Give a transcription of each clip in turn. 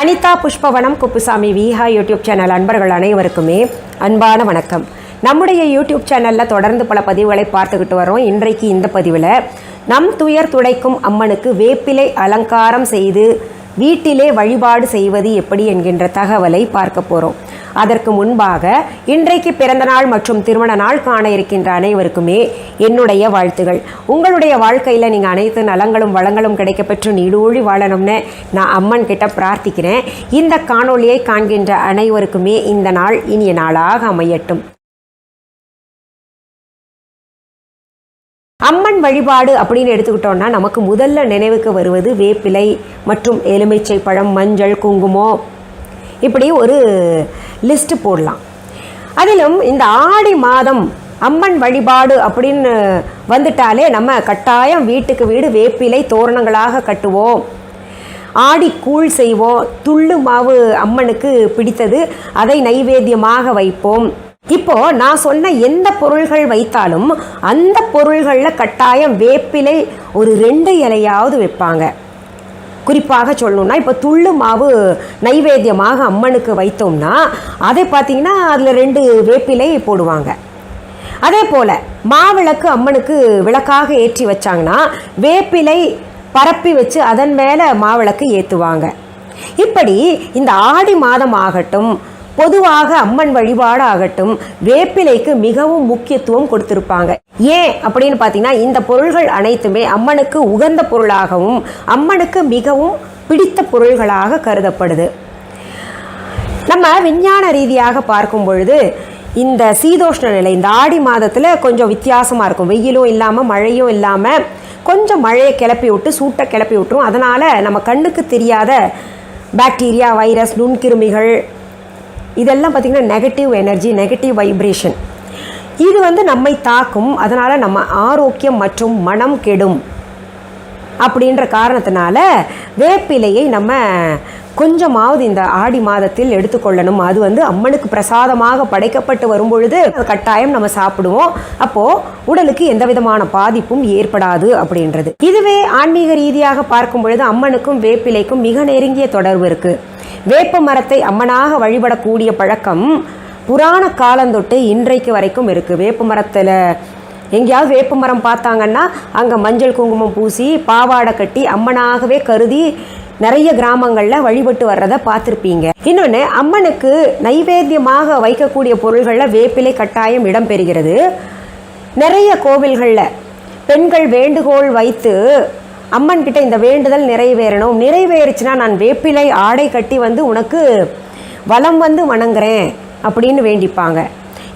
Anitha Pushpavanam Kuppusamy Viha YouTube channel அன்பர்கள் அனைவருக்குமே அன்பான வணக்கம். நம்முடைய YouTube சேனல்ல தொடர்ந்து பல பதிவுகளை பார்த்துக்கிட்டு வரோம். இன்றைக்கு இந்த பதிவில் நம் துயர் துடைக்கும் அம்மனுக்கு வேப்பிலை அலங்காரம் செய்து வீட்டிலே வழிபாடு செய்வது எப்படி என்கின்ற தகவலை பார்க்க போகிறோம். அதற்கு முன்பாக இன்றைக்கு பிறந்தநாள் மற்றும் திருமண நாள் காண இருக்கின்ற அனைவருக்குமே என்னுடைய வாழ்த்துகள். உங்களுடைய வாழ்க்கையில் நீங்கள் அனைத்து நலங்களும் வளங்களும் கிடைக்கப்பெற்று நீடூழி வாழணும்னு நான் அம்மன் கிட்ட பிரார்த்திக்கிறேன். இந்த காணொளியை காண்கின்ற அனைவருக்குமே இந்த நாள் இனிய நாளாக அமையட்டும். அம்மன் வழிபாடு அப்படின்னு எடுத்துக்கிட்டோம்னா நமக்கு முதல்ல நினைவுக்கு வருவது வேப்பிலை மற்றும் எலுமிச்சை பழம், மஞ்சள், குங்குமம், இப்படி ஒரு லிஸ்ட் போடலாம். அதிலும் இந்த ஆடி மாதம் அம்மன் வழிபாடு அப்படின்னு வந்துட்டாலே நம்ம கட்டாயம் வீட்டுக்கு வீடு வேப்பிலை தோரணங்களாக கட்டுவோம், ஆடி கூழ் செய்வோம், துள்ளு மாவு அம்மனுக்கு பிடித்தது அதை நைவேத்தியமாக வைப்போம். இப்போ நான் சொன்ன எந்த பொருள்கள் வைத்தாலும் அந்த பொருள்களில் கட்டாயம் வேப்பிலை ஒரு 2 இலையாவது வைப்பாங்க. குறிப்பாக சொல்லணும்னா இப்போ துள்ளு மாவு நைவேத்தியமாக அம்மனுக்கு வைத்தோம்னா அதை பார்த்திங்கன்னா அதில் 2 வேப்பிலை போடுவாங்க. அதே போல் மாவிளக்கு அம்மனுக்கு விளக்காக ஏற்றி வச்சாங்கன்னா வேப்பிலை பரப்பி வச்சு அதன் மேலே மாவிளக்கு ஏற்றுவாங்க. இப்படி இந்த ஆடி மாதம் ஆகட்டும், பொதுவாக அம்மன் வழிபாடு ஆகட்டும், வேப்பிலைக்கு மிகவும் முக்கியத்துவம் கொடுத்திருப்பாங்க. ஏன் அப்படின்னு பார்த்தீங்கன்னா இந்த பொருள்கள் அனைத்துமே அம்மனுக்கு உகந்த பொருளாகவும் அம்மனுக்கு மிகவும் பிடித்த பொருள்களாக கருதப்படுது. நம்ம விஞ்ஞான ரீதியாக பார்க்கும் பொழுது இந்த சீதோஷ்ண நிலை இந்த ஆடி மாதத்தில் கொஞ்சம் வித்தியாசமாக இருக்கும். வெயிலும் இல்லாமல் மழையும் இல்லாமல் கொஞ்சம் மழையை கிளப்பி விட்டு சூட்டை கிளப்பி விட்டுரும். அதனால் நம்ம கண்ணுக்கு தெரியாத பாக்டீரியா, வைரஸ், நுண்கிருமிகள் இதெல்லாம் பார்த்திங்கன்னா நெகட்டிவ் எனர்ஜி, நெகட்டிவ் வைப்ரேஷன், இது நம்மை தாக்கும். அதனால் நம்ம ஆரோக்கியம் மற்றும் மனம் கெடும். அப்படின்ற காரணத்தினால வேப்பிலையை நம்ம கொஞ்சமாவது இந்த ஆடி மாதத்தில் எடுத்துக்கொள்ளணும். அது அம்மனுக்கு பிரசாதமாக படைக்கப்பட்டு வரும்பொழுது கட்டாயம் நம்ம சாப்பிடுவோம். அப்போது உடலுக்கு எந்த விதமான பாதிப்பும் ஏற்படாது அப்படின்றது. இதுவே ஆன்மீக ரீதியாக பார்க்கும் பொழுது அம்மனுக்கும் வேப்பிலைக்கும் மிக நெருங்கிய தொடர்பு இருக்குது. வேப்ப மரத்தை அம்மனாக வழிபடக்கூடிய பழக்கம் புராண காலந்தொட்டு இன்றைக்கு வரைக்கும் இருக்குது. வேப்ப மரத்தில் எங்கேயாவது வேப்ப மரம் பார்த்தாங்கன்னா அங்கே மஞ்சள் குங்குமம் பூசி பாவாடை கட்டி அம்மனாகவே கருதி நிறைய கிராமங்களில் வழிபட்டு வர்றதை பார்த்துருப்பீங்க. இன்னொன்று, அம்மனுக்கு நைவேத்தியமாக வைக்கக்கூடிய பொருள்களில் வேப்பிலை கட்டாயம் இடம்பெறுகிறது. நிறைய கோவில்களில் பெண்கள் வேண்டுகோள் வைத்து அம்மன் கிட்ட இந்த வேண்டுதல் நிறைவேறணும், நிறைவேறுச்சுன்னா நான் வேப்பிலை ஆடை கட்டி உனக்கு வலம் வணங்குறேன் அப்படின்னு வேண்டிப்பாங்க.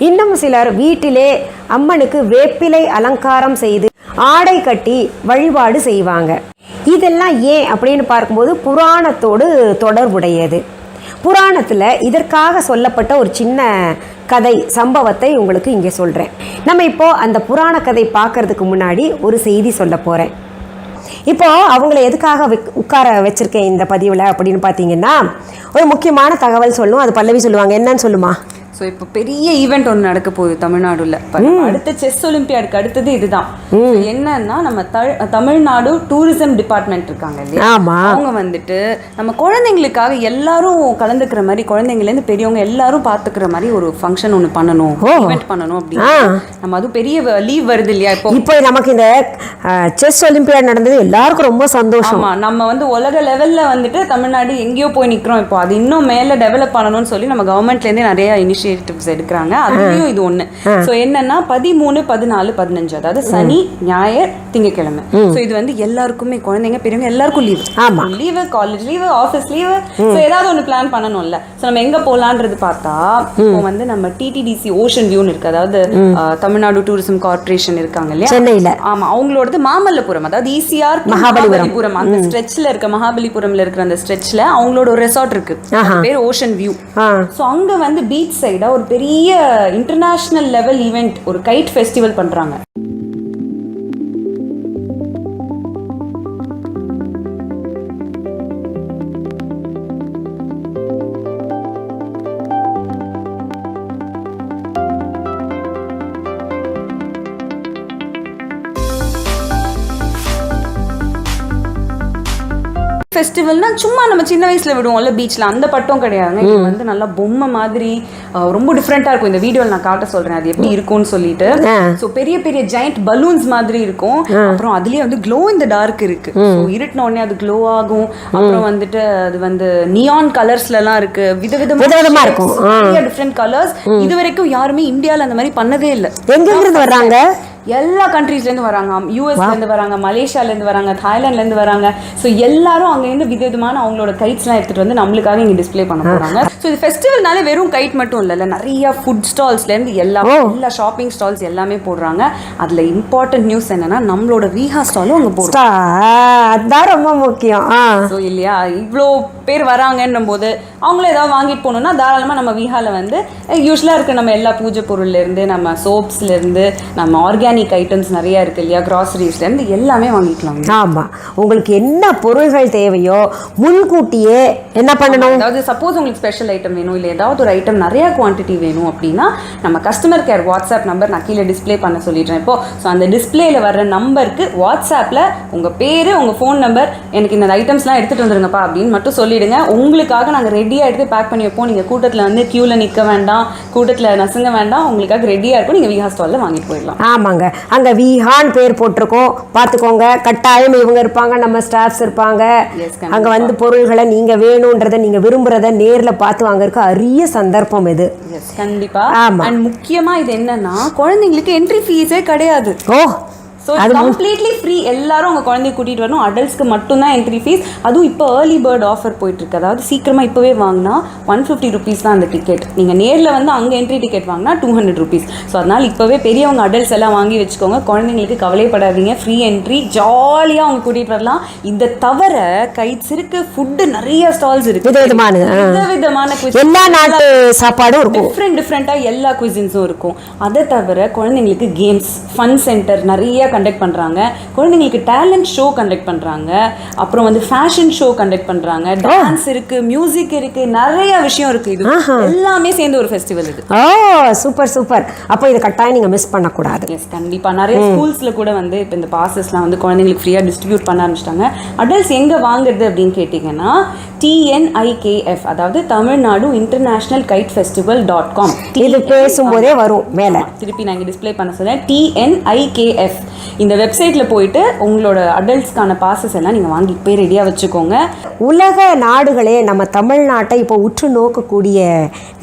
இன்னும் சிலர் வீட்டிலே அம்மனுக்கு வேப்பிலை அலங்காரம் செய்து ஆடை கட்டி வழிபாடு செய்வாங்க. இதெல்லாம் ஏன் அப்படின்னு பார்க்கும்போது புராணத்தோடு தொடர்புடையது. புராணத்தில் இதற்காக சொல்லப்பட்ட ஒரு சின்ன கதை சம்பவத்தை உங்களுக்கு இங்கே சொல்கிறேன். நம்ம இப்போது அந்த புராண கதை பார்க்கறதுக்கு முன்னாடி ஒரு செய்தி சொல்ல போகிறேன். இப்போது அவங்கள எதுக்காக உட்கார வச்சுருக்கேன் இந்த பதிவில் அப்படின்னு பார்த்தீங்கன்னா ஒரு முக்கியமான தகவல் சொல்லும். அது பல்லவி சொல்லுவாங்க. என்னன்னு சொல்லுமா? ஸோ இப்போ பெரிய ஈவெண்ட் ஒன்று நடக்க போகுது தமிழ்நாடுல. அடுத்த செஸ் ஒலிம்பியாடுக்கு அடுத்தது இதுதான். என்னன்னா நம்ம தமிழ்நாடு டூரிசம் டிபார்ட்மெண்ட் இருக்காங்க இல்லையா, அவங்க நம்ம குழந்தைங்களுக்காக எல்லாரும் கலந்துக்கிற மாதிரி, குழந்தைங்கலேருந்து பெரியவங்க எல்லாரும் பார்த்துக்கிற மாதிரி ஒரு ஃபங்க்ஷன் ஒன்று பண்ணணும், ஈவெண்ட் பண்ணணும் அப்படின்னு. நம்ம அதுவும் பெரிய லீவ் வருது இல்லையா, இப்போ நமக்கு இந்த செஸ் ஒலிம்பியாட் நடந்தது எல்லாருக்கும் ரொம்ப சந்தோஷம். நம்ம உலக லெவல்ல தமிழ்நாடு எங்கேயோ போய் நிற்கிறோம். இப்போ அது இன்னும் மேலே டெவலப் பண்ணணும்னு சொல்லி நம்ம கவர்மெண்ட்லேருந்தே நிறைய இனிஷியேட்டிவ்ஸ் எடுக்கிறாங்க. அதுலயும் இது ஒண்ணு. சோ என்னன்னா 13, 14, 15 அதாவது சனி, ஞாயிறு, திங்கட்கிழமை. சோ இது எல்லாருக்குமே குழந்தைங்க பெரியவங்க எல்லாருக்கும் leave, college leave, office leave. So ஏதாவது ஒன்று பிளான் பண்ணணும்ல. சோ நம்ம எங்க போலான்றது பார்த்தா இப்போ நம்ம டிடிடிசி ஓஷன் வியூன்னு இருக்கு, அதாவது தமிழ்நாடு டூரிசம் கார்பரேஷன் இருக்காங்க இல்லையா சென்னையில. ஆமா, அவங்களோடது மாமல்லபுரம், அதாவது ஈசிஆர் மகாபலிபுரம் அந்த ஸ்ட்ரெச்ல இருக்க, மகாபலிபுரம்ல இருக்கிற அந்த ஸ்ட்ரெச்ல அவங்களோட ஒரு ரெசார்ட் இருக்கு, பேர் ஓஷன் வியூ. சோ அங்க பீச் சைடா ஒரு பெரிய இன்டர்நேஷனல் லெவல் ஈவெண்ட், ஒரு கைட் ஃபெஸ்டிவல் பண்றாங்க. ஃபெஸ்டிவல்னா சும்மா நம்ம சின்ன வயசுல விடுவோம்ல பீச்ல, அந்த பட்டம் கிடையாதுங்க. இது வந்து நல்லா பொம்மை மாதிரி ரொம்ப டிஃப்ரெண்டா இருக்கும். இந்த வீடியோல நான் காட்ட சொல்றேன் அது எப்படி இருக்கும்னு சொல்லிட்டு. ஸோ பெரிய பெரிய ஜெயண்ட் பலூன்ஸ் மாதிரி இருக்கும். அப்புறம் அதுலயே வந்து க்ளோ இன் தி டார்க் இருக்கு. ஸோ இருட்டின உடனே அது க்ளோ ஆகும். அப்புறம் வந்துட்டு அது வந்து நியான் கலர்ஸ்ல எல்லாம் இருக்கு, விதவிதமா இருக்கும், டிஃப்ரெண்ட் கலர்ஸ். இது வரைக்கும் யாருமே இந்தியால அந்த மாதிரி பண்ணதே இல்லை. எங்க இருந்து வர்றாங்க? எல்லா கண்ட்ரீஸ்லேருந்து வராங்க. யூஎஸ்லேருந்து வராங்க, மலேசியாலேருந்து வராங்க, தாய்லாண்ட்லேருந்து வராங்க. ஸோ எல்லாரும் அங்கேருந்து விதவிதமான அவங்களோட கைட்ஸ்லாம் எடுத்துகிட்டு வந்து நம்மளுக்காக இங்கே டிஸ்பிளே பண்ண போகிறாங்க. ஸோ இது ஃபெஸ்டிவல்னாலே வெறும் கைட் மட்டும் இல்லை, நிறைய ஃபுட் ஸ்டால்ஸ்லேருந்து எல்லா ஷாப்பிங் ஸ்டால்ஸ் எல்லாமே போடுறாங்க. அதில் இம்பார்ட்டன்ட் நியூஸ் என்னன்னா நம்மளோட வீஹா ஸ்டாலும் அங்கே போடுறோம். அதுதான் ரொம்ப முக்கியம். ஸோ இல்லையா, இவ்வளோ பேர் வராங்கன்னும் போது அவங்களும் ஏதாவது வாங்கிட்டு போகணுன்னா தாராளமாக நம்ம வீஹாவில் வந்து யூஸ்வலாக இருக்க நம்ம எல்லா பூஜை பொருள்லேருந்து, நம்ம சோப்ஸ்லேருந்து, நம்ம ஆர்கானிக் ஐட்டம்ஸ் நிறைய இருக்கு இல்லையா, கிராசரிஸ்லேருந்து எல்லாமே வாங்கிக்கலாம். ஆமாம், உங்களுக்கு என்ன பொருள்கள் தேவையோ முன்கூட்டியே என்ன பண்ணணும். அதாவது சப்போஸ் உங்களுக்கு ஸ்பெஷல் ஐட்டம் வேணும், இல்லை ஏதாவது ஒரு ஐட்டம் நிறையா குவான்டிட்டி வேணும் அப்படின்னா நம்ம கஸ்டமர் கேர் வாட்ஸ்அப் நம்பர் நான் கீழே டிஸ்பிளே பண்ண சொல்லிடுறேன் இப்போ. ஸோ அந்த டிஸ்பிளேல வர்ற நம்பருக்கு வாட்ஸ்அப்பில் உங்கள் பேர், உங்கள் ஃபோன் நம்பர், எனக்கு இந்த ஐட்டம்ஸ்லாம் எடுத்துகிட்டு வந்துருங்கப்பா அப்படின்னு மட்டும் சொல்லிவிடுங்க. உங்களுக்காக நாங்கள் ரெடியாக எடுத்து பேக் பண்ணி வைப்போம். நீங்கள் கூட்டத்தில் வந்து க்யூவில் நிற்க வேண்டாம், கூட்டத்தில் நசுங்க வேண்டாம், உங்களுக்காக ரெடியாக இருக்கும். நீங்கள் வீஹா ஸ்டாலில் வாங்கிட்டு போயிடலாம். ஆமாங்க, அங்கே வீஹான்னு பேர் போட்டிருக்கோம், பார்த்துக்கோங்க. கட்டாயம் இவங்க இருப்பாங்க, நம்ம ஸ்டாஃப்ஸ் இருப்பாங்க. அங்கே வந்து பொருள்களை நீங்கள் வேணுன்றதை, நீங்கள் விரும்புகிறத நேரில் பார்த்து வாங்கறதுக்கு அரிய சந்தர்ப்பம் இது. கண்டிப்பா. அண்ட் முக்கியமா இது என்னன்னா குழந்தைங்களுக்கு என்ட்ரி ஃபீஸே கிடையாது. ஸோ அது கம்ப்ளீட்லி ஃப்ரீ. எல்லாரும் உங்கள் குழந்தைய கூட்டிகிட்டு வரணும். அடல்ட்ஸ்க்கு மட்டும்தான் என்ட்ரி ஃபீஸ். அதுவும் இப்போ ஏர்லி பேர்ட் ஆஃபர் போயிட்டுருக்கு. அதாவது சீக்கிரமாக இப்போவே வாங்கினா 150 ருபீஸ் தான் அந்த டிக்கெட். நீங்கள் நேரில் வந்து அங்கே என்ட்ரி டிக்கெட் வாங்கினா 200 ருபீஸ். ஸோ அதனால் இப்போவே பெரியவங்க அடல்ட்ஸ் எல்லாம் வாங்கி வச்சுக்கோங்க. குழந்தைங்களுக்கு கவலைப்படாதீங்க, ஃப்ரீ என்ட்ரி, ஜாலியாக அவங்க கூட்டிகிட்டு வரலாம். இதை தவிர கைட்ஸ் இருக்கு, ஃபுட்டு நிறைய ஸ்டால்ஸ் இருக்கு, விதவிதமான எல்லா நாட்டு சாப்பாடும் இருக்கும், டிஃப்ரெண்ட்டாக எல்லா குவிசின்ஸும் இருக்கும். அதை தவிர குழந்தைங்களுக்கு கேம்ஸ், ஃபன் சென்டர் நிறைய கண்டக்ட் பண்றாங்க. குழந்தைங்களுக்கு டேலண்ட் ஷோ கண்டக்ட் பண்றாங்க. அப்புறம் வந்து ஃபேஷன் ஷோ கண்டக்ட் பண்றாங்க. டான்ஸ் இருக்கு, மியூசிக் இருக்கு, நிறைய விஷயம் இருக்கு. இது எல்லாமே சேர்ந்து ஒரு ஃபெஸ்டிவல் இது. Super super. அப்போ இதை கட்டாயம் நீங்க மிஸ் பண்ண கூடாது. எஸ், கண்டிப்பா. நிறைய ஸ்கூல்ஸ்ல கூட வந்து இப்போ இந்த பாசஸ்லாம் வந்து குழந்தைங்களுக்கு ஃப்ரீயா டிஸ்ட்ரிபியூட் பண்ண ஆரம்பிச்சிட்டாங்க. அடல்ட்ஸ் எங்க வாங்குறது அப்படின்னு கேட்டீங்கன்னா TNIKF, அதாவது தமிழ்நாடு இன்டர்நேஷனல் கைட் ஃபெஸ்டிவல்.com. இது பேசும்போதே வரும் மேலே. திருப்பி நான் டிஸ்பிளே பண்ண சொல்றேன், TNIKF. இந்த வெப்சைட்ல போயிட்டு உங்களோட அடல்ட்ஸ்க்கான பாசஸ் எல்லாம் நீங்க வாங்கி போய் ரெடியா வச்சுக்கோங்க. உலக நாடுகளே நம்ம தமிழ்நாட்டை இப்போ உற்று நோக்கக்கூடிய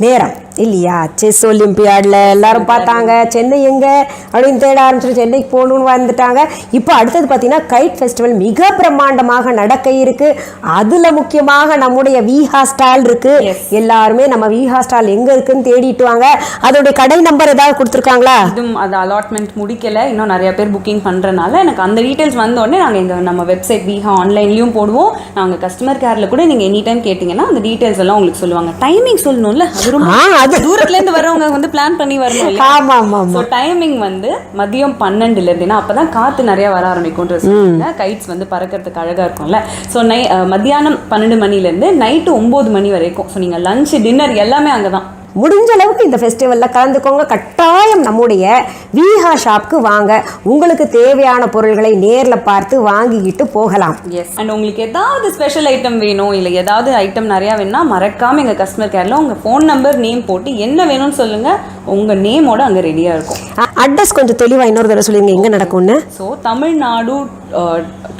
நேரம் இல்லையா? செஸ் ஒலிம்பியாடில் எல்லாரும் பார்த்தாங்க, சென்னை எங்கே அப்படின்னு தேட ஆரம்பிச்சிட்டு சென்னைக்கு போகணுன்னு வந்துட்டாங்க. இப்போ அடுத்தது பார்த்தீங்கன்னா கைட் ஃபெஸ்டிவல் மிக பிரம்மாண்டமாக நடக்க இருக்கு. அதில் முக்கியமாக நம்முடைய வீஹா ஸ்டால் இருக்கு. எல்லாருமே நம்ம வீஹா ஸ்டால் எங்கே இருக்குன்னு தேடிட்டு வாங்க. அதோடைய கடை நம்பர் ஏதாவது கொடுத்துருக்காங்களா? இதுவும் அது அலாட்மெண்ட் முடிக்கல, இன்னும் நிறைய பேர் புக்கிங் பண்ணுறனால எனக்கு அந்த டீட்டெயில்ஸ் வந்த உடனே நாங்கள் இந்த நம்ம வெப்சைட் வீஹா ஆன்லைன்லையும் போடுவோம். நாங்கள் கஸ்டமர் கேரில் கூட நீங்கள் எனி டைம் கேட்டிங்கன்னா அந்த டீட்டெயில்ஸ் எல்லாம் உங்களுக்கு சொல்லுவாங்க. டைமிங் சொல்லணும்ல, அது ரொம்ப தூரத்துல இருந்து வரவங்க வந்து பிளான் பண்ணி வரணும் இல்ல. ஆமா ஆமா. சோ டைமிங் வந்து மதியம் 12 இருந்து, அப்பதான் காத்து நிறைய வர ஆரம்பிக்கும்ன்ற சொல்லுங்க. கைட்ஸ் வந்து பறக்கிறதுக்கு அழகா இருக்கும்ல. சோ மத்தியானம் 12 மணில இருந்து நைட்டு 9 மணி வரைக்கும். சோ நீங்க லஞ்ச், டின்னர் எல்லாமே அங்கதான். முடிஞ்ச அளவுக்கு இந்த ஃபெஸ்டிவலில் கலந்துக்கோங்க. கட்டாயம் நம்முடைய வீஹா ஷாப்க்கு வாங்க. உங்களுக்கு தேவையான பொருள்களை நேரில் பார்த்து வாங்கிக்கிட்டு போகலாம். எஸ், அண்ட் உங்களுக்கு ஏதாவது ஸ்பெஷல் ஐட்டம் வேணும், இல்லை ஏதாவது ஐட்டம் நிறையா வேணும்னா மறக்காமல் எங்கள் கஸ்டமர் கேரில் உங்கள் ஃபோன் நம்பர், நேம் போட்டு என்ன வேணும்னு சொல்லுங்கள். உங்கள் நேமோட அங்கே ரெடியாக இருக்கும். அட்ரஸ் கொஞ்சம் தெளிவாக இன்னொரு தடவை சொல்லுங்க, எங்கே நடக்கும்னு. So Tamil Nadu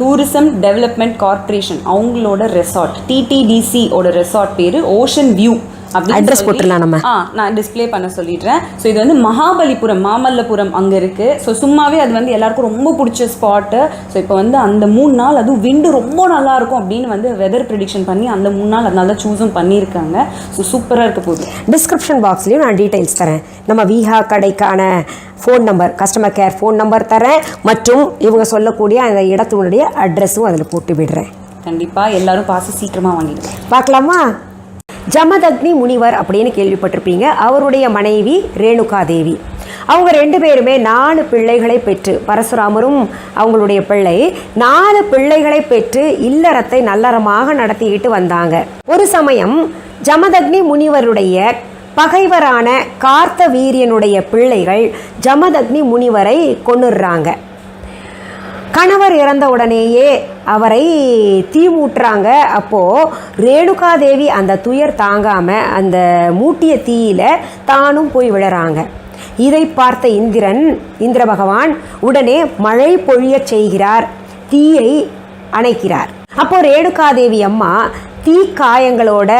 tourism development corporation அவங்களோட ரெசார்ட், TTDC ஓட ரெசார்ட் பேர் ஓஷன் வியூ. அட்ரஸ் போட்டுடலாம் நம்ம. நான் டிஸ்பிளே பண்ண சொல்லிடுறேன். ஸோ இது வந்து மகாபலிபுரம், மாமல்லபுரம் அங்கே இருக்குது. ஸோ சும்மாவே அது வந்து எல்லாருக்கும் ரொம்ப பிடிச்ச ஸ்பாட்டு. ஸோ இப்போ வந்து அந்த 3 நாள் அதுவும் விண்டு ரொம்ப நல்லாயிருக்கும் அப்படின்னு வந்து வெதர் ப்ரிடிக்ஷன் பண்ணி அந்த 3 நாள் அதனால தான் சூஸும் பண்ணியிருக்காங்க. ஸோ சூப்பராக இருக்க போகுது. டிஸ்கிரிப்ஷன் பாக்ஸ்லேயும் நான் டீட்டெயில்ஸ் தரேன். நம்ம வீஹா கடைக்கான phone number, customer care phone number தரேன், மற்றும் இவங்க சொல்லக்கூடிய அந்த இடத்தினுடைய அட்ரஸும் அதில் போட்டு விடுறேன். கண்டிப்பாக எல்லாரும் பார்த்து சீக்கிரமாக வாங்கிடுங்க. பார்க்கலாமா? ஜமதக்னி முனிவர் அப்படின்னு கேள்விப்பட்டிருப்பீங்க. அவருடைய மனைவி ரேணுகா தேவி. அவங்க 2 பேருமே 4 பிள்ளைகளை பெற்று, பரசுராமரும் அவங்களுடைய பிள்ளை 4 பிள்ளைகளை பெற்று இல்லறத்தை நல்லறமாக நடத்திக்கிட்டு வந்தாங்க. ஒரு சமயம் ஜமதக்னி முனிவருடைய பகைவரான கார்த்த வீரியனுடைய பிள்ளைகள் ஜமதக்னி முனிவரை கொன்னுடுறாங்க. கணவர் இறந்த உடனேயே அவரை தீ மூட்டுறாங்க. அப்போது ரேணுகாதேவி அந்த துயர் தாங்காமல் அந்த மூட்டிய தீயில தானும் போய் விழறாங்க. இதை பார்த்த இந்திர பகவான் உடனே மழை பொழியச் செய்கிறார், தீயை அணைக்கிறார். அப்போ ரேணுகாதேவி அம்மா தீக்காயங்களோட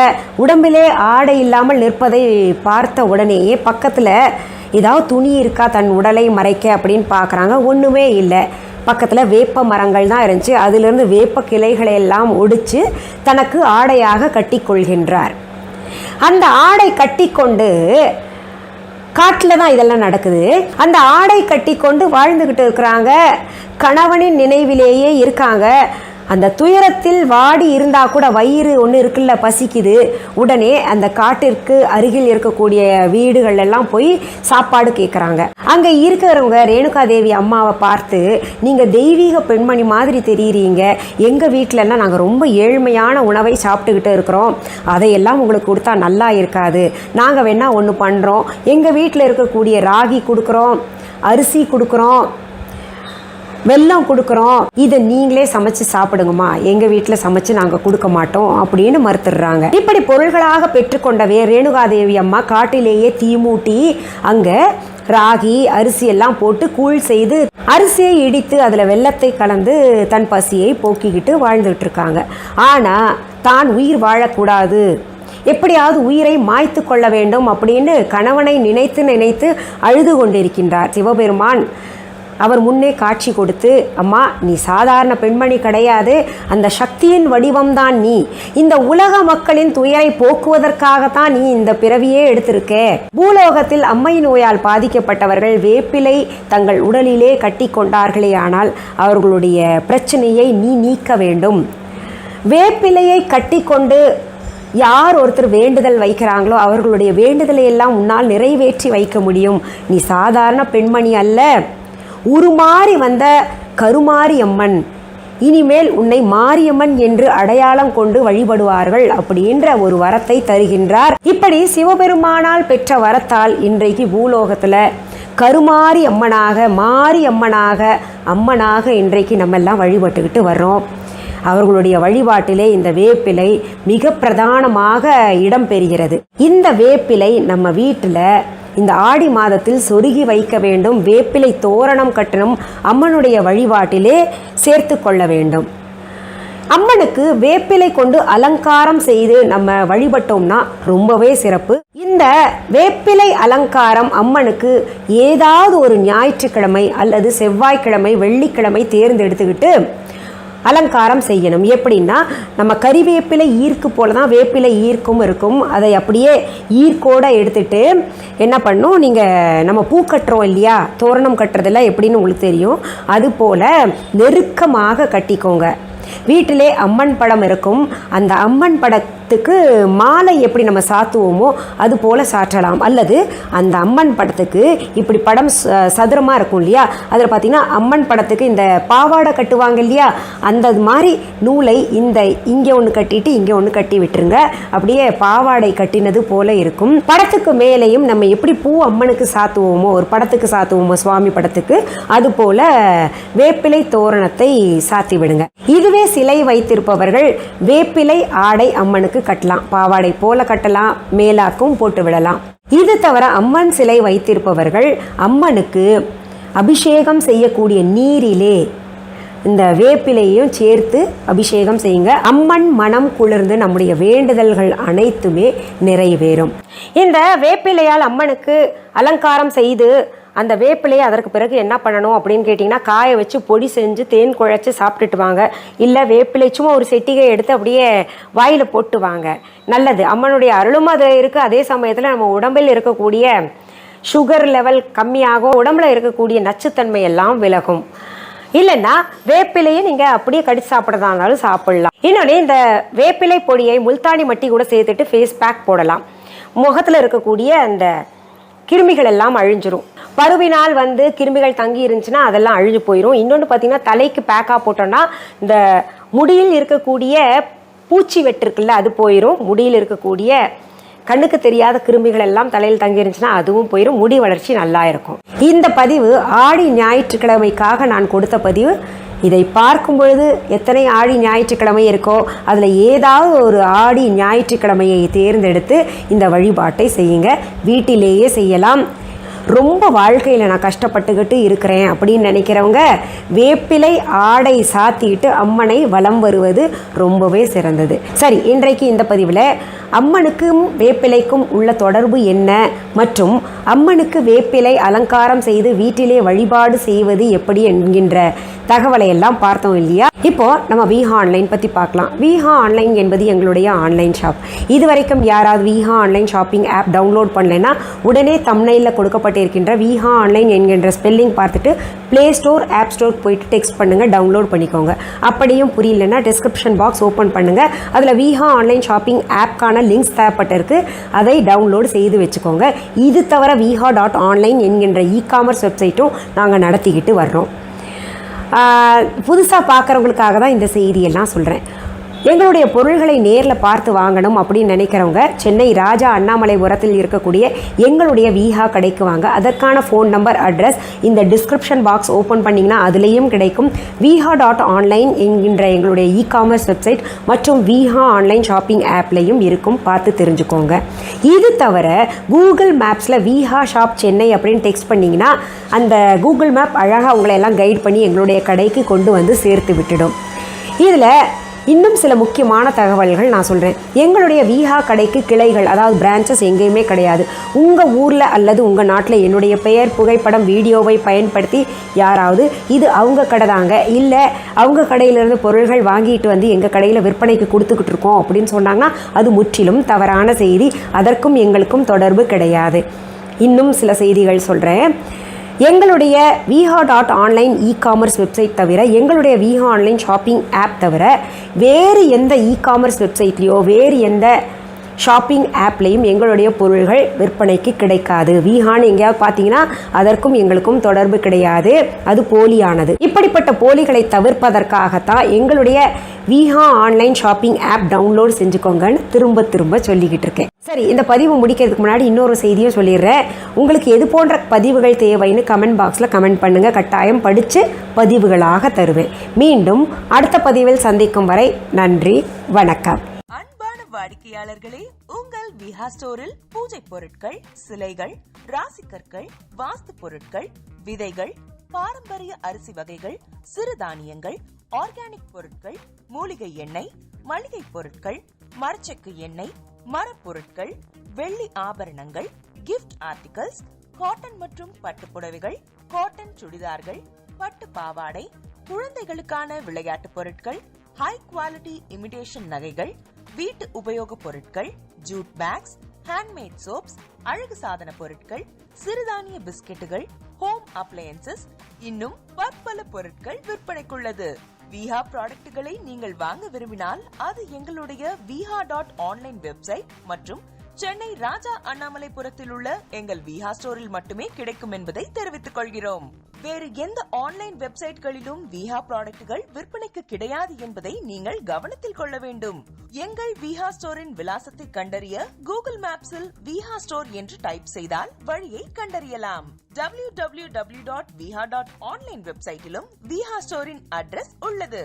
உடம்பிலே ஆடை இல்லாமல் நிற்பதை பார்த்த உடனேயே பக்கத்தில் ஏதாவது துணி இருக்கா தன் உடலை மறைக்க அப்படின்னு பார்க்குறாங்க. ஒன்றுமே இல்லை. பக்கத்தில் வேப்ப மரங்கள் தான் இருந்துச்சு. அதிலிருந்து வேப்ப கிளைகளை எல்லாம் ஒடிச்சு தனக்கு ஆடையாக கட்டி கொள்கின்றார். அந்த ஆடை கட்டி கொண்டு காட்டில் தான் இதெல்லாம் நடக்குது. அந்த ஆடை கட்டி கொண்டு வாழ்ந்துக்கிட்டு இருக்கிறாங்க. கணவனின் நினைவிலேயே இருக்காங்க. அந்த துயரத்தில் வாடி இருந்தால் கூட வயிறு ஒன்று இருக்குல்ல, பசிக்குது. உடனே அந்த காட்டிற்கு அருகில் இருக்கக்கூடிய வீடுகள் எல்லாம் போய் சாப்பாடு கேட்குறாங்க. அங்கே இருக்கிறவங்க ரேணுகாதேவி அம்மாவை பார்த்து, நீங்கள் தெய்வீக பெண்மணி மாதிரி தெரியுறீங்க, எங்கள் வீட்டிலலாம் நாங்கள் ரொம்ப ஏழ்மையான உணவை சாப்பிட்டுக்கிட்டு இருக்கிறோம், அதையெல்லாம் உங்களுக்கு கொடுத்தா நல்லா இருக்காது, நாங்கள் வேணால் ஒன்று பண்ணுறோம், எங்கள் வீட்டில் இருக்கக்கூடிய ராகி கொடுக்குறோம், அரிசி கொடுக்குறோம், வெல்லம் கொடுக்குறோம், இதை நீங்களே சமைச்சு சாப்பிடுங்கம்மா, எங்கள் வீட்டில் சமைச்சு நாங்கள் கொடுக்க மாட்டோம் அப்படின்னு மறுத்துடுறாங்க. இப்படி பொருள்களாக பெற்றுக்கொண்டவே ரேணுகாதேவி அம்மா காட்டிலேயே தீமூட்டி அங்கே ராகி அரிசி எல்லாம் போட்டு கூழ் செய்து அரிசியை இடித்து அதில் வெல்லத்தை கலந்து தன் பசியை போக்கிக்கிட்டு வாழ்ந்துகிட்டு இருக்காங்க. ஆனால் தான் உயிர் வாழக்கூடாது, எப்படியாவது உயிரை மாய்த்து கொள்ள வேண்டும் அப்படின்னு கணவனை நினைத்து நினைத்து அழுது கொண்டிருக்கின்றார். சிவபெருமான் அவர் முன்னே காட்சி கொடுத்து, அம்மா நீ சாதாரண பெண்மணி கிடையாது, அந்த சக்தியின் வடிவம்தான் நீ, இந்த உலக மக்களின் துயரை போக்குவதற்காகத்தான் நீ இந்த பிறவியே எடுத்திருக்க. பூலோகத்தில் அம்மை நோயால் பாதிக்கப்பட்டவர்கள் வேப்பிலை தங்கள் உடலிலே கட்டி கொண்டார்களே, ஆனால் அவர்களுடைய பிரச்சனையை நீ நீக்க வேண்டும். வேப்பிலையை கட்டி கொண்டு யார் ஒருத்தர் வேண்டுதல் வைக்கிறாங்களோ அவர்களுடைய வேண்டுதலை எல்லாம் உன்னால் நிறைவேற்றி வைக்க முடியும். நீ சாதாரண பெண்மணி அல்ல, உருமாறி வந்த கருமாரி அம்மன், இனிமேல் உன்னை மாரியம்மன் என்று அடையாளம் கொண்டு வழிபடுவார்கள் அப்படின்ற ஒரு வரத்தை தருகின்றார். இப்படி சிவபெருமானால் பெற்ற வரத்தால் இன்றைக்கு பூலோகத்தில் கருமாரி அம்மனாக, மாரி அம்மனாக, அம்மனாக இன்றைக்கு நம்ம எல்லாம் வழிபட்டுக்கிட்டு வர்றோம். அவர்களுடைய வழிபாட்டிலே இந்த வேப்பிலை மிக பிரதானமாக இடம் பெறுகிறது. இந்த வேப்பிலை நம்ம வீட்டில் இந்த ஆடி மாதத்தில் சொருகி வைக்க வேண்டும். வேப்பிலை தோரணம் கட்டணும், அம்மனுடைய வழிபாட்டிலே சேர்த்து கொள்ள வேண்டும். அம்மனுக்கு வேப்பிலை கொண்டு அலங்காரம் செய்து நம்ம வழிபட்டோம்னா ரொம்பவே சிறப்பு. இந்த வேப்பிலை அலங்காரம் அம்மனுக்கு ஏதாவது ஒரு ஞாயிற்றுக்கிழமை அல்லது செவ்வாய்க்கிழமை, வெள்ளிக்கிழமை தேர்ந்தெடுத்துக்கிட்டு அலங்காரம் செய்யணும். எப்படின்னா, நம்ம கறிவேப்பிலை ஈர்க்கு போல தான் வேப்பிலை ஈர்க்கும் இருக்கும். அதை அப்படியே ஈர்க்கோடு எடுத்துட்டு என்ன பண்ணும், நீங்கள் நம்ம பூ கட்டுறோம் இல்லையா, தோரணம் கட்டுறதெல்லாம் எப்படின்னு உங்களுக்கு தெரியும், அது போல் நெருக்கமாக கட்டிக்கோங்க. வீட்டிலே அம்மன் படம் இருக்கும். அந்த அம்மன் படத்துக்கு மாலை எப்படி நம்ம சாத்துவோமோ அது போல் சாற்றலாம். அல்லது அந்த அம்மன் படத்துக்கு இப்படி படம் சதுரமாக இருக்கும் இல்லையா, அதில் பார்த்திங்கன்னா அம்மன் படத்துக்கு இந்த பாவாடை கட்டுவாங்க இல்லையா, அந்த மாதிரி நூலை இங்கே ஒன்று கட்டிட்டு இங்கே ஒன்று கட்டி விட்டுருங்க. அப்படியே பாவாடை கட்டினது போல் இருக்கும். படத்துக்கு மேலேயும் நம்ம எப்படி பூ அம்மனுக்கு சாத்துவோமோ, ஒரு படத்துக்கு சாத்துவோமோ சுவாமி படத்துக்கு, அது போல் வேப்பிலை தோரணத்தை சாத்தி விடுங்க. இதுவே சிலை வைத்திருப்பவர்கள் வேப்பிலை ஆடை அம்மனுக்கு கட்டலாம், பாவாடை போல கட்டலாம், மேலாக்கும் போட்டு விடலாம். இது தவிர அம்மன் சிலை வைத்திருப்பவர்கள் அம்மனுக்கு அபிஷேகம் செய்யக்கூடிய நீரிலே இந்த வேப்பிலையும் சேர்த்து அபிஷேகம் செய்யுங்க. அம்மன் மனம் குளிர்ந்து நம்முடைய வேண்டுதல்கள் அனைத்துமே நிறைவேறும். இந்த வேப்பிலையால் அம்மனுக்கு அலங்காரம் செய்து அந்த வேப்பிலையை அதற்கு பிறகு என்ன பண்ணணும் அப்படின்னு கேட்டிங்கன்னா, காய வச்சு பொடி செஞ்சு தேன் குழைச்சி சாப்பிட்டுட்டு வாங்க. இல்லை வேப்பிலை சும்மா ஒரு செட்டிகை எடுத்து அப்படியே வாயில் போட்டு வாங்க, நல்லது. அம்மனுடைய அருளும் அது இருக்குது. அதே சமயத்தில் நம்ம உடம்பில் இருக்கக்கூடிய சுகர் லெவல் கம்மியாகும், உடம்புல இருக்கக்கூடிய நச்சுத்தன்மை எல்லாம் விலகும். இல்லைன்னா வேப்பிலையை நீங்கள் அப்படியே கடிச்சு சாப்பிட்றதா இருந்தாலும் சாப்பிடலாம். இன்னொன்று, இந்த வேப்பிலை பொடியை முல்தானி மட்டி கூட சேர்த்துட்டு ஃபேஸ் பேக் போடலாம். முகத்தில் இருக்கக்கூடிய அந்த கிருமிகள் எல்லாம் அழிஞ்சிரும். பருவினால் கிருமிகள் தங்கி இருந்துச்சுன்னா அதெல்லாம் அழிஞ்சு போயிடும். இன்னொன்று பார்த்திங்கன்னா, தலைக்கு பேக்காக போட்டோன்னா இந்த முடியில் இருக்கக்கூடிய பூச்சி வெட்டு இருக்குல்ல, அது போயிடும். முடியில் இருக்கக்கூடிய கண்ணுக்கு தெரியாத கிருமிகள் எல்லாம் தலையில் தங்கி இருந்துச்சுன்னா அதுவும் போயிடும். முடி வளர்ச்சி நல்லா இருக்கும். இந்த பதிவு ஆடி ஞாயிற்றுக்கிழமைக்காக நான் கொடுத்த பதிவு. இதை பார்க்கும் பொழுது எத்தனை ஆடி ஞாயிற்றுக்கிழமை இருக்கோ அதில் ஏதாவது ஒரு ஆடி ஞாயிற்றுக்கிழமையை தேர்ந்தெடுத்து இந்த வழிபாட்டை செய்யுங்க. வீட்டிலேயே செய்யலாம். ரொம்ப வாழ்க்கையில் நான் கஷ்டப்பட்டுக்கிட்டு இருக்கிறேன் அப்படின்னு நினைக்கிறவங்க வேப்பிலை ஆடை சாத்திட்டு அம்மனை வலம் வருவது ரொம்பவே சிறந்தது. சரி, இன்றைக்கு இந்த பதிவில் அம்மனுக்கும் வேப்பிலைக்கும் உள்ள தொடர்பு என்ன மற்றும் அம்மனுக்கு வேப்பிலை அலங்காரம் செய்து வீட்டிலே வழிபாடு செய்வது எப்படி என்கின்ற தகவலை எல்லாம் பார்த்தோம் இல்லையா? இப்போ நம்ம விஹா ஆன்லைன் பற்றி பார்க்கலாம். விஹா ஆன்லைன் என்பது எங்களுடைய ஆன்லைன் ஷாப். இதுவரைக்கும் யாராவது Viha online shopping app download பண்ணலைன்னா உடனே தம்ப்நெயிலில் கொடுக்கப்பட்டிருக்கின்ற விஹா ஆன்லைன் என்கின்ற ஸ்பெல்லிங் பார்த்துட்டு ப்ளே ஸ்டோர் ஆப் ஸ்டோர் போயிட்டு டெக்ஸ்ட் பண்ணுங்கள், டவுன்லோட் பண்ணிக்கோங்க. அப்படியும் புரியலன்னா டிஸ்கிரிப்ஷன் பாக்ஸ் ஓப்பன் பண்ணுங்கள். அதில் விஹா ஆன்லைன் ஷாப்பிங் ஆப்கான லிங்க்ஸ் தேவைப்பட்டிருக்கு, அதை டவுன்லோட் செய்து வச்சுக்கோங்க. இது தவிர viha.online என்கின்ற இ-காமர்ஸ் வெப்சைட்டும் நாங்கள் நடத்திக்கிட்டு வர்றோம். புதுசாக பார்க்குறவங்களுக்காக தான் இந்த செய்தியெல்லாம் சொல்கிறேன். எங்களுடைய பொருள்களை நேரில் பார்த்து வாங்கணும் அப்படின்னு நினைக்கிறவங்க சென்னை ராஜா அண்ணாமலைபுரத்தில் இருக்கக்கூடிய எங்களுடைய விஹா கடைக்கு வாங்க. அதற்கான ஃபோன் நம்பர், அட்ரஸ் இந்த டிஸ்கிரிப்ஷன் பாக்ஸ் ஓப்பன் பண்ணிங்கன்னா அதுலேயும் கிடைக்கும். viha.online என்கின்ற எங்களுடைய இ-காமர்ஸ் வெப்சைட் மற்றும் விஹா ஆன்லைன் ஷாப்பிங் ஆப்லேயும் இருக்கும், பார்த்து தெரிஞ்சுக்கோங்க. இது தவிர கூகுள் மேப்ஸில் விஹா ஷாப் சென்னை அப்படின்னு டெக்ஸ்ட் பண்ணிங்கன்னா அந்த கூகுள் மேப் அழகாக உங்களை எல்லாம் கைட் பண்ணி எங்களுடைய கடைக்கு கொண்டு வந்து சேர்த்து விட்டுடும். இதில் இன்னும் சில முக்கியமான தகவல்கள் நான் சொல்கிறேன். எங்களுடைய விஹா கடைக்கு கிளைகள், அதாவது பிரான்ச்சஸ் எங்கேயுமே கிடையாது. உங்கள் ஊரில் அல்லது உங்கள் நாட்டில் என்னுடைய பெயர், புகைப்படம், வீடியோவை பயன்படுத்தி யாராவது இது அவங்க கடை தாங்க, இல்லை அவங்க கடையிலேருந்து பொருள்கள் வாங்கிட்டு வந்து எங்கள் கடையில் விற்பனைக்கு கொடுத்துக்கிட்டு இருக்கோம் அப்படின்னு சொன்னாங்கன்னா அது முற்றிலும் தவறான செய்தி. அதற்கும் எங்களுக்கும் தொடர்பு கிடையாது. இன்னும் சில செய்திகள் சொல்கிறேன். எங்களுடைய viha.online இ-காமர்ஸ் வெப்சைட் தவிர, எங்களுடைய விஹா ஆன்லைன் ஷாப்பிங் ஆப் தவிர வேறு எந்த இ-காமர்ஸ் வெப்சைட்லேயோ வேறு எந்த ஷாப்பிங் ஆப்லேயும் எங்களுடைய பொருள்கள் விற்பனைக்கு கிடைக்காது. விஹான்னு எங்கேயாவது பார்த்தீங்கன்னா அதற்கும் எங்களுக்கும் தொடர்பு கிடையாது, அது போலியானது. இப்படிப்பட்ட போலிகளை தவிர்ப்பதற்காகத்தான் எங்களுடைய Viha online shopping app download செஞ்சுக்கோங்கன்னு திரும்ப திரும்ப சொல்லிக்கிட்டு இருக்கேன். சரி, இந்த பதிவு முடிக்கிறதுக்கு முன்னாடி இன்னொரு செய்தியும் சொல்லிடுறேன். உங்களுக்கு எது போன்ற பதிவுகள் தேவைன்னு கமெண்ட் பாக்ஸில் கமெண்ட் பண்ணுங்கள். கட்டாயம் படித்து பதிவுகளாக தருவேன். மீண்டும் அடுத்த பதிவில் சந்திக்கும் வரை நன்றி, வணக்கம். அன்பான வாடிக்கையாளர்களே, உங்கள் விஹா ஸ்டோரில் பூஜை பொருட்கள், சிலைகள், ராசிக்கற்கள், வாஸ்து பொருட்கள், விதைகள், பாரம்பரிய அரிசி வகைகள், சிறுதானியங்கள், ஆர்கானிக் பொருட்கள், மூலிகை எண்ணெய், மளிகை பொருட்கள், மரச்செக்கு எண்ணெய், மரப்பொருட்கள், வெள்ளி ஆபரணங்கள், கிஃப்ட் ஆர்டிகல்ஸ், காட்டன் மற்றும் பட்டு புடவைகள், காட்டன் சுடிதார்கள், பட்டு பாவாடை, குழந்தைகளுக்கான விளையாட்டு பொருட்கள், ஹை குவாலிட்டி இமிடேஷன் நகைகள், வீட்டு உபயோக பொருட்கள், ஜூட் பேக்ஸ், ஹேண்ட்மேட் சோப்ஸ், அழகு சாதன பொருட்கள், சிறுதானிய பிஸ்கெட்டுகள், ஹோம் அப்ளையன்சஸ், இன்னும் பற்பல பொருட்கள் விற்பனைக்குள்ளது. விஹா ப்ராடக்ட்களை நீங்கள் வாங்க விரும்பினால் அது எங்களுடைய viha.online வெப்சைட் மற்றும் சென்னை ராஜா அண்ணாமலைபுரத்தில் உள்ள எங்கள் விஹா ஸ்டோரில் மட்டுமே கிடைக்கும் என்பதை தெரிவித்துக் கொள்கிறோம். வேறு எந்த ஆன்லைன் வெப்சைட்களிலும் விஹா ப்ராடக்ட்கள் விற்பனைக்கு கிடையாது என்பதை நீங்கள் கவனத்தில் கொள்ள வேண்டும். எங்கள் விஹா ஸ்டோரின் விலாசத்தை கண்டறிய கூகுள் மேப்ஸில் விஹா ஸ்டோர் என்று டைப் செய்தால் வழியை கண்டறியலாம். www.viha.online வெப்சைட்டிலும் விஹா ஸ்டோரின் அட்ரஸ் உள்ளது.